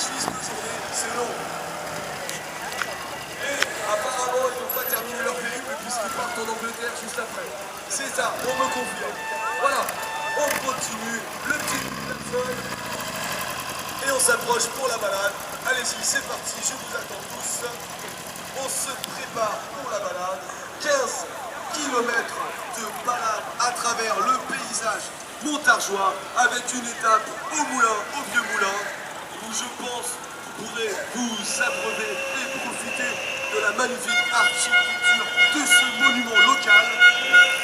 cyclisme aujourd'hui, c'est long. Et apparemment, ils n'ont pas terminé leur périple puisqu'ils partent en Angleterre juste après. C'est ça, on me confirme. Voilà, on continue, le petit klaxon. Et on s'approche pour la balade. Allez-y, c'est parti, je vous attends tous. On se prépare pour la balade. 15 km de balade à travers le paysage montargeois avec une étape au moulin, au vieux moulin, où je pense vous pourrez vous abreuver et profiter de la magnifique architecture de ce monument local.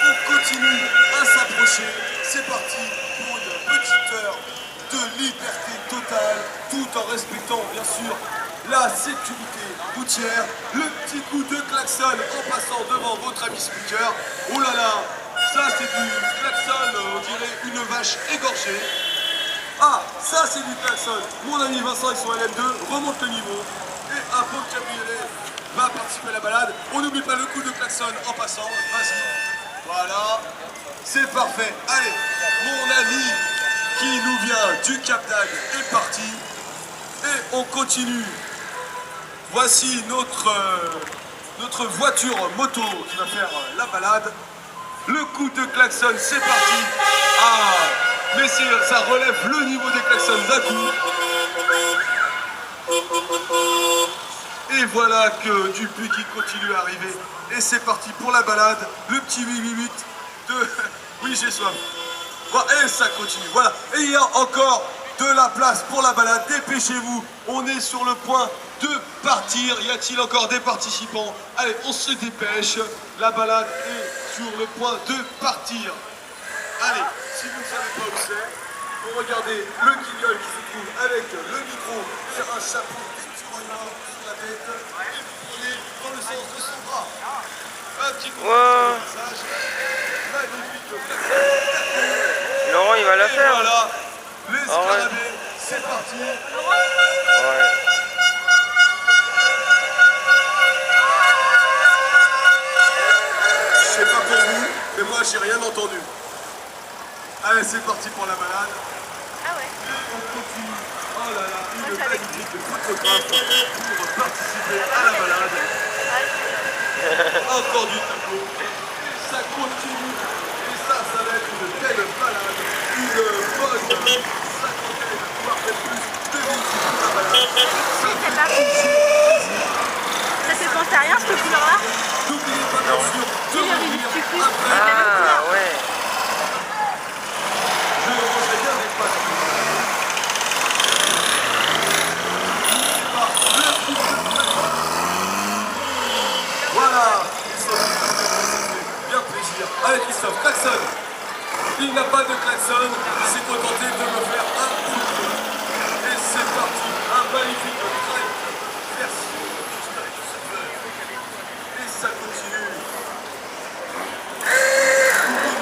On continue à s'approcher. C'est parti pour une petite heure de liberté totale, tout en respectant bien sûr la sécurité routière. Le petit coup de klaxon en passant devant votre ami speaker. Oh là là, ça c'est du klaxon, on dirait une vache égorgée. Ah, ça c'est du klaxon. Mon ami Vincent et son LM2 remonte le niveau. Et un beau cabriolet va participer à la balade. On n'oublie pas le coup de klaxon en passant. Vas-y. Voilà. C'est parfait. Allez, mon ami qui nous vient du Cap d'Agde est parti. Et on continue. Voici notre voiture moto qui va faire la balade. Le coup de klaxon, c'est parti. Ah, mais ça relève le niveau des klaxons d'un coup. Et voilà que Dupuis qui continue à arriver. Et c'est parti pour la balade. Le petit 8 minutes de... Oui, j'ai soif. Et ça continue, voilà. Et il y a encore de la place pour la balade. Dépêchez-vous, on est sur le point de partir. Y a-t-il encore des participants? Allez, on se dépêche. La balade est sur le point de partir. Allez, si vous ne savez pas où c'est, vous regardez le guignol qui se trouve avec le micro sur un chapeau, sur une main, sur la tête, et vous prenez dans le sens de son bras. Un petit coup de passage. Magnifique. Laurent, il va la faire. Voilà, les scarabées, c'est parti. Ouais. Je sais pas pour vous, mais moi j'ai rien entendu. Allez, c'est parti pour la balade. Ah ouais. Et on continue. Oh là là, une magnifique photographe pour participer à la balade. Encore du tableau. Et ça continue. Et ça va être une belle balade. Une bonne cinquantaine, voire même plus de minutes pour la balade. Ça C'est pas ça fait penser à rien cette couleur-là. N'oubliez pas bien sûr de revenir après. Ah ouais. Je rangerai bien les pattes. Voilà. Bien plaisir. Allez Christophe, klaxon. Il n'a pas de klaxon, il s'est contenté de me faire un coup de feu. Et c'est parti, un magnifique trail. Version historique du secteur. Et ça continue.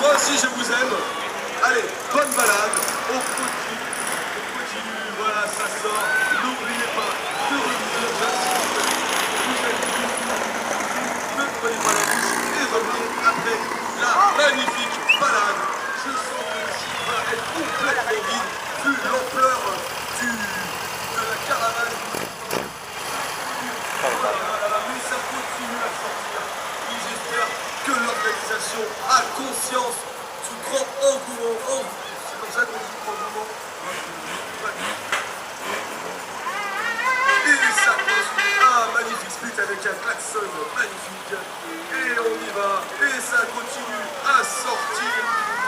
Moi aussi je vous aime. Allez, bonne balade. On continue, voilà, ça sort. N'oubliez pas de revenir. Vous êtes tous. Ne prenez pas la bouche et revenez après la magnifique balade. Je sens que le site va être complètement vide vu l'ampleur de la caravane. Mais ça continue à sortir. Et j'espère que l'organisation a conscience du grand engouement. C'est comme ça qu'on dit engouement. Et ça continue. Un magnifique split avec un klaxon magnifique. Et on y va. Et ça continue à sortir.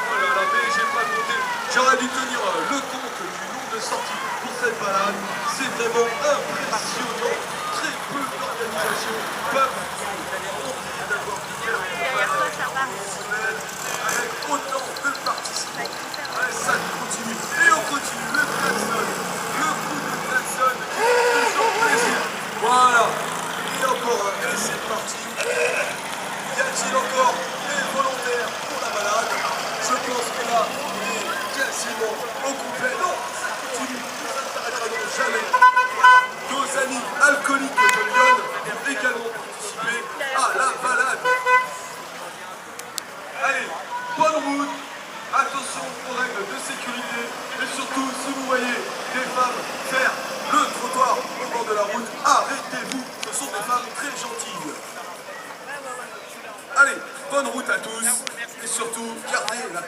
Oh là là, mais j'ai pas compté. J'aurais dû tenir le compte du nombre de sorties pour cette balade. C'est vraiment impressionnant. Très peu d'organisation peuvent d'avoir Derrière toi, ça va. avec autant de participants. Ouais, ça continue. Et on continue. Le klaxon. Le coup de klaxon. Toujours plaisir. Voilà. Et encore un. Et c'est parti. Y a-t-il encore des volontaires pour la balade? Je pense que là, on est quasiment au complet. Non, ça continue. Ça ne s'arrêtera donc jamais. Nos amis alcooliques de Lyon vont également participer à la balade. Allez, bonne route. Attention aux règles de sécurité. Et surtout, si vous voyez des femmes faire le trottoir bonne route à tous, et surtout, gardez la